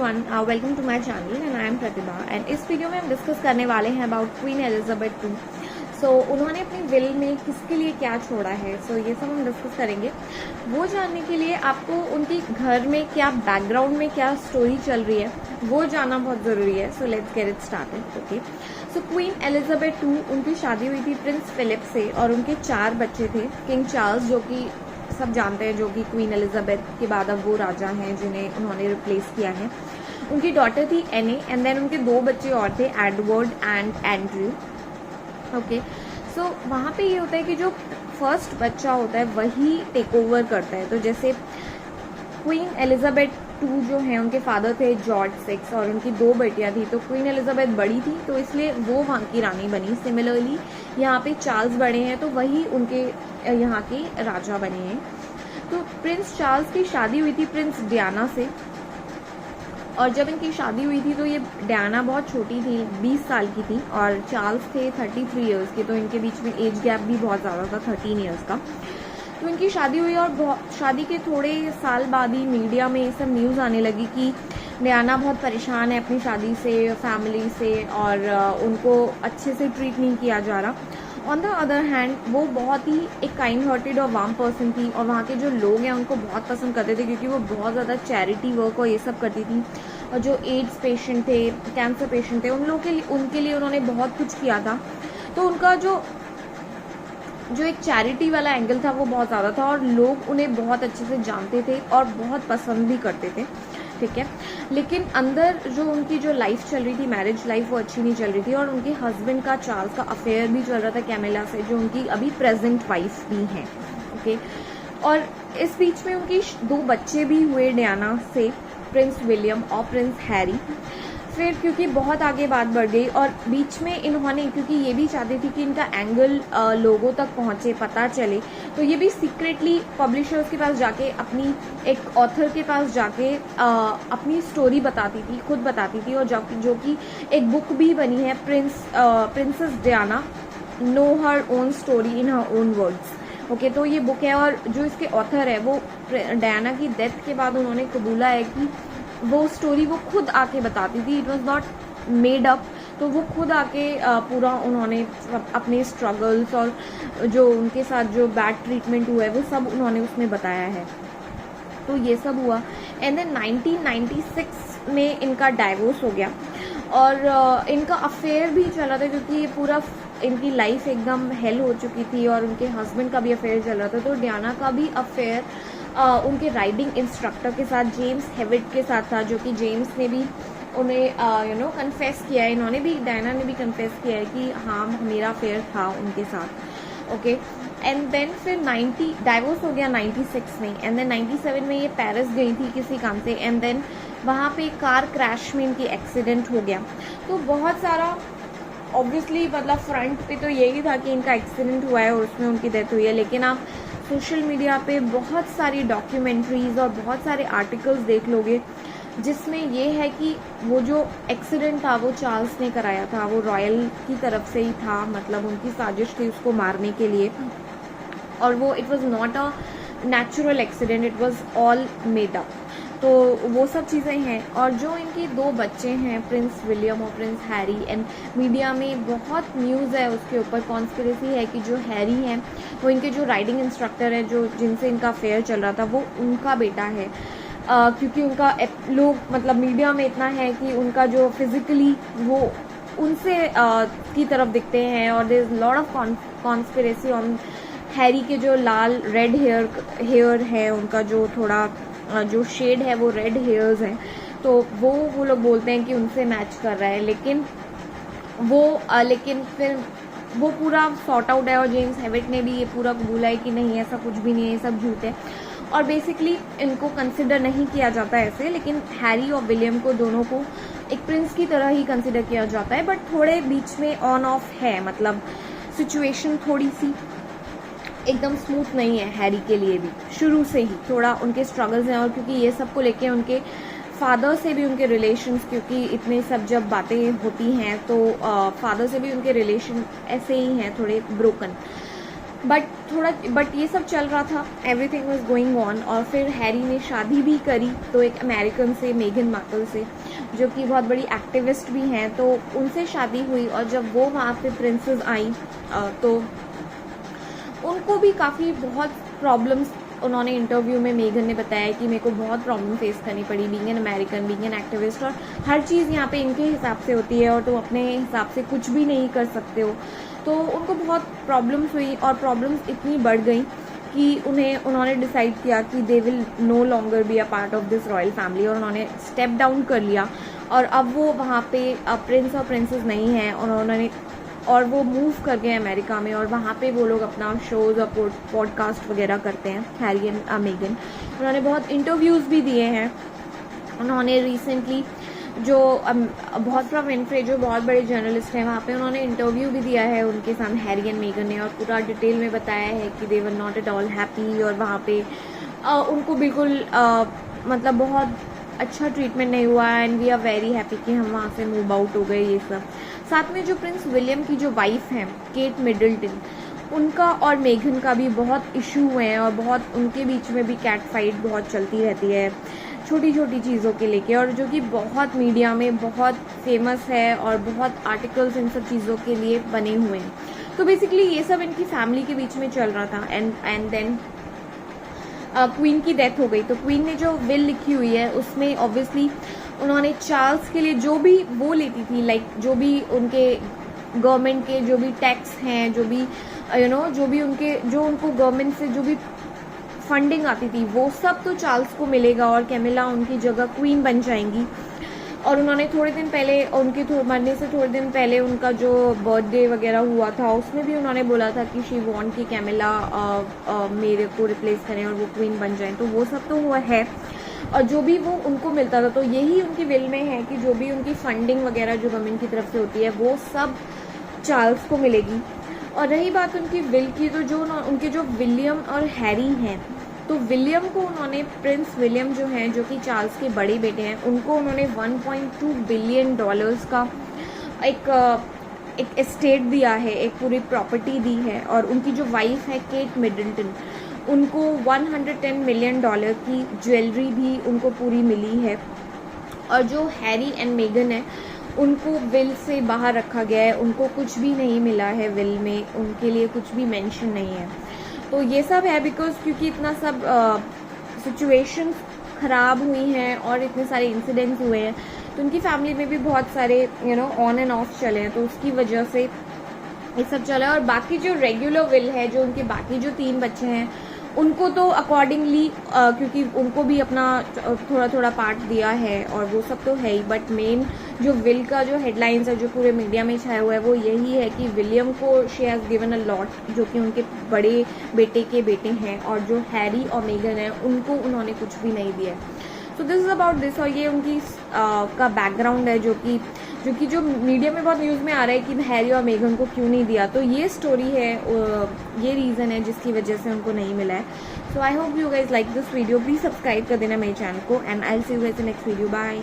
Everyone, welcome to my channel and I am Pratibha. And इस video में हम discuss करने वाले हैं about Queen Elizabeth II। So उन्होंने अपनी विल में किसके लिए क्या छोड़ा है, सो ये सब हम डिस्कस करेंगे। वो जानने के लिए आपको उनकी घर में क्या बैकग्राउंड में क्या स्टोरी चल रही है वो जानना बहुत ज़रूरी है। So let's get it started. Okay, so queen Elizabeth II उनकी शादी हुई थी प्रिंस फिलिप से और उनके 4 बच्चे थे। किंग चार्ल्स, जो कि सब जानते हैं, जो कि क्वीन एलिजाबेथ के बाद अब वो राजा हैं जिन्हें उन्होंने रिप्लेस किया है। उनकी डॉटर थी एने एंड देन उनके 2 बच्चे और थे, एडवर्ड एंड एंड्रयू। ओके, सो वहाँ पे ये होता है कि जो फर्स्ट बच्चा होता है वही टेक ओवर करता है। तो जैसे क्वीन एलिजाबेथ II जो है, उनके फादर थे जॉर्ज VI और उनकी 2 बेटियां थी। तो क्वीन एलिजाबेथ बड़ी थी तो इसलिए वो वहाँ की रानी बनी। सिमिलरली यहाँ पे चार्ल्स बड़े हैं तो वही उनके यहाँ के राजा बने हैं। तो प्रिंस चार्ल्स की शादी हुई थी प्रिंस डियाना से, और जब इनकी शादी हुई थी तो ये डियाना बहुत छोटी थी, 20 साल की थी, और चार्ल्स थे 33 इयर्स के। तो इनके बीच में एज गैप भी बहुत ज़्यादा था, 13 इयर्स का। तो इनकी शादी हुई और शादी के थोड़े साल बाद ही मीडिया में ये सब न्यूज़ आने लगी कि डियाना बहुत परेशान है अपनी शादी से, फैमिली से, और उनको अच्छे से ट्रीट नहीं किया जा रहा। ऑन द अदर हैंड वो बहुत ही एक काइंड हार्टेड और वार्म पर्सन थी और वहाँ के जो लोग हैं उनको बहुत पसंद करते थे क्योंकि वो बहुत ज़्यादा चैरिटी वर्क और ये सब करती थी। और जो एड्स पेशेंट थे, कैंसर पेशेंट थे, उनके लिए उन्होंने बहुत कुछ किया था। तो उनका जो एक चैरिटी वाला एंगल था वो बहुत ज़्यादा था और लोग उन्हें बहुत अच्छे से जानते थे और बहुत पसंद भी करते थे। ठीक है, लेकिन अंदर जो उनकी जो लाइफ चल रही थी, मैरिज लाइफ, वो अच्छी नहीं चल रही थी और उनके हस्बैंड का, चार्ल्स का, अफेयर भी चल रहा था कैमिला से, जो उनकी अभी प्रेजेंट वाइफ भी हैं। ओके, और इस बीच में उनकी 2 बच्चे भी हुए डियाना से, प्रिंस विलियम और प्रिंस हैरी। फिर क्योंकि बहुत आगे बात बढ़ गई और बीच में इन्होंने, क्योंकि ये भी चाहती थी कि इनका एंगल लोगों तक पहुंचे, पता चले, तो ये भी सीक्रेटली पब्लिशर्स के पास जाके, अपनी एक ऑथर के पास जाके अपनी स्टोरी बताती थी, खुद बताती थी, और जो कि एक बुक भी बनी है, Princess Diana no her own story in her own words. Okay, तो ये बुक है और जो इसके ऑथर है वो डियाना की डेथ के बाद उन्होंने कबूला है कि वो स्टोरी वो खुद आके बताती थी, it was not made up. तो वो खुद आके पूरा उन्होंने अपने स्ट्रगल्स और जो उनके साथ जो बैड ट्रीटमेंट हुआ है वो सब उन्होंने उसमें बताया है। तो ये सब हुआ एंड देन 1996 में इनका डाइवोर्स हो गया और इनका अफेयर भी चला था क्योंकि ये पूरा इनकी लाइफ एकदम हेल हो चुकी थी और उनके हस्बैंड का भी अफेयर चल रहा था। तो डियाना का भी अफेयर उनके राइडिंग इंस्ट्रक्टर के साथ, जेम्स हेविट के साथ था, जो कि जेम्स ने भी उन्हें कन्फेस किया है, इन्होंने भी, डायना ने भी कन्फेस किया है कि हाँ मेरा अफेयर था उनके साथ। ओके, एंड देन फिर डाइवोर्स हो गया 96 में एंड देन 97 में ये पेरिस गई थी किसी काम से एंड देन वहाँ पे कार क्रैश में इनकी एक्सीडेंट हो गया। तो बहुत सारा ऑब्वियसली मतलब फ्रंट पे तो यही था कि इनका एक्सीडेंट हुआ है और उसमें उनकी डेथ हुई है, लेकिन आप सोशल मीडिया पे बहुत सारी डॉक्यूमेंट्रीज और बहुत सारे आर्टिकल्स देख लोगे जिसमें ये है कि वो जो एक्सीडेंट था वो चार्ल्स ने कराया था, वो रॉयल की तरफ से ही था, मतलब उनकी साजिश थी उसको मारने के लिए, और वो it was not a natural accident, it was all made up. तो वो सब चीज़ें हैं। और जो इनकी 2 बच्चे हैं, प्रिंस विलियम और प्रिंस हैरी, एंड मीडिया में बहुत न्यूज़ है उसके ऊपर, कॉन्स्पिरेसी है कि जो हैरी हैं वो इनके जो राइडिंग इंस्ट्रक्टर है, जो जिनसे इनका अफेयर चल रहा था, वो उनका बेटा है। क्योंकि उनका लोग मतलब मीडिया में इतना है कि उनका जो फिजिकली वो उनसे की तरफ दिखते हैं और there is lot of conspiracy on Harry के जो लाल रेड हेयर है, उनका जो थोड़ा जो शेड है वो रेड हेयर्स हैं, तो वो लोग बोलते हैं कि उनसे मैच कर रहा है, लेकिन फिर वो पूरा सॉर्ट आउट है और जेम्स हेविट ने भी ये पूरा कबूला है कि नहीं ऐसा कुछ भी नहीं है, ये सब झूठ है और बेसिकली इनको कंसिडर नहीं किया जाता ऐसे। लेकिन हैरी और विलियम को, दोनों को एक प्रिंस की तरह ही कंसिडर किया जाता है, बट थोड़े बीच में ऑन ऑफ है, मतलब सिचुएशन थोड़ी सी एकदम स्मूथ नहीं है हैरी के लिए भी, शुरू से ही थोड़ा उनके स्ट्रगल्स हैं। और क्योंकि ये सब को लेके उनके फादर से भी उनके रिलेशंस, क्योंकि इतने सब जब बातें होती हैं तो फादर से भी उनके रिलेशन ऐसे ही हैं, थोड़े ब्रोकन। बट ये सब चल रहा था, एवरीथिंग वाज गोइंग ऑन। और फिर हैरी ने शादी भी करी, तो एक अमेरिकन से, मेगन मार्कल से, जो कि बहुत बड़ी एक्टिविस्ट भी हैं, तो उनसे शादी हुई। और जब वो वहाँ पे प्रिंसेस आई तो उनको भी काफ़ी बहुत प्रॉब्लम्स, उन्होंने इंटरव्यू में मेगन ने बताया कि मेरे को बहुत प्रॉब्लम फेस करनी पड़ी being an American, being an activist, और हर चीज़ यहाँ पे इनके हिसाब से होती है और तुम अपने हिसाब से कुछ भी नहीं कर सकते हो। तो उनको बहुत प्रॉब्लम्स हुई और प्रॉब्लम्स इतनी बढ़ गई कि उन्होंने डिसाइड किया कि they will no longer be a part of this royal family, और उन्होंने स्टेप डाउन कर लिया। और अब वो वहाँ पे प्रिंस और प्रिंसेस नहीं हैं, और वो मूव कर गए अमेरिका में, और वहाँ पे वो लोग अपना शोज़ और पॉडकास्ट वगैरह करते हैं, हैरी एंड मेगन। उन्होंने बहुत इंटरव्यूज़ भी दिए हैं। उन्होंने रिसेंटली जो बहुत विनफ्रे, जो बहुत बड़े जर्नलिस्ट हैं वहाँ पे, उन्होंने इंटरव्यू भी दिया है उनके सामने, हैरी एंड मेगन ने, और पूरा डिटेल में बताया है कि they were not at all happy, और वहाँ पे उनको बिल्कुल मतलब बहुत अच्छा ट्रीटमेंट नहीं हुआ, and we are very happy कि हम वहाँ से मूव आउट हो गए, ये सब। साथ में जो प्रिंस विलियम की जो वाइफ हैं, केट मिडल्टन, उनका और मेगन का भी बहुत इशू हुए हैं, और बहुत उनके बीच में भी कैट फाइट बहुत चलती रहती है छोटी छोटी चीज़ों के लेके, और जो कि बहुत मीडिया में बहुत फेमस है, और बहुत आर्टिकल्स इन सब चीज़ों के लिए बने हुए हैं। तो बेसिकली ये सब इनकी फैमिली के बीच में चल रहा था। एंड देन क्वीन की डेथ हो गई। तो क्वीन ने जो विल लिखी हुई है उसमें ऑब्वियसली उन्होंने चार्ल्स के लिए जो भी वो लेती थी, लाइक जो भी उनके गवर्नमेंट के जो भी टैक्स हैं, जो भी जो भी जो उनको गवर्नमेंट से जो भी फंडिंग आती थी, वो सब तो चार्ल्स को मिलेगा, और कैमिला उनकी जगह क्वीन बन जाएंगी। और उन्होंने थोड़े दिन पहले, उनके मरने से थोड़े दिन पहले उनका जो बर्थडे वगैरह हुआ था, उसमें भी उन्होंने बोला था कि शी वांट कि कैमिला मेरे को रिप्लेस करें और वो क्वीन बन जाएं। तो वो सब तो हुआ है, और जो भी वो उनको मिलता था, तो यही उनकी विल में है कि जो भी उनकी फंडिंग वगैरह जो गवर्नमेंट की तरफ से होती है, वो सब चार्ल्स को मिलेगी। और रही बात उनकी विल की, तो जो उनके जो विलियम और हैरी हैं, तो विलियम को उन्होंने, प्रिंस विलियम जो हैं, जो कि चार्ल्स के बड़े बेटे हैं, उनको उन्होंने $1.2 बिलियन का एक एस्टेट दिया है, एक पूरी प्रॉपर्टी दी है। और उनकी जो वाइफ है केट मिडल्टन, उनको $110 मिलियन की ज्वेलरी भी उनको पूरी मिली है। और जो हैरी एंड मेगन है, उनको विल से बाहर रखा गया है, उनको कुछ भी नहीं मिला है विल में, उनके लिए कुछ भी मेंशन नहीं है। तो ये सब है बिकॉज क्योंकि इतना सब सिचुएशन ख़राब हुई हैं और इतने सारे इंसिडेंट्स हुए हैं, तो उनकी फैमिली में भी बहुत सारे ऑन एंड ऑफ चले हैं, तो उसकी वजह से ये सब चला है। और बाकी जो रेगुलर विल है, जो उनके बाकी जो 3 बच्चे हैं, उनको तो अकॉर्डिंगली क्योंकि उनको भी अपना थोड़ा थोड़ा पार्ट दिया है, और वो सब तो है ही, बट मेन जो विल का जो हेडलाइंस है, जो पूरे मीडिया में छाया हुआ है, वो यही है कि विलियम को she has given a lot, जो कि उनके बड़े बेटे के बेटे हैं, और जो हैरी और मेगन है, उनको उन्होंने कुछ भी नहीं दिया है। So this is about this. और ये उनकी का बैकग्राउंड है, जो कि जो मीडिया में बहुत न्यूज़ में आ रहा है कि हैरी और मेगन को क्यों नहीं दिया। तो ये स्टोरी है, ये रीज़न है जिसकी वजह से उनको नहीं मिला है। So I hope you guys like this video. Please subscribe कर देना मेरे चैनल को, and I will see you guys in next video. Bye.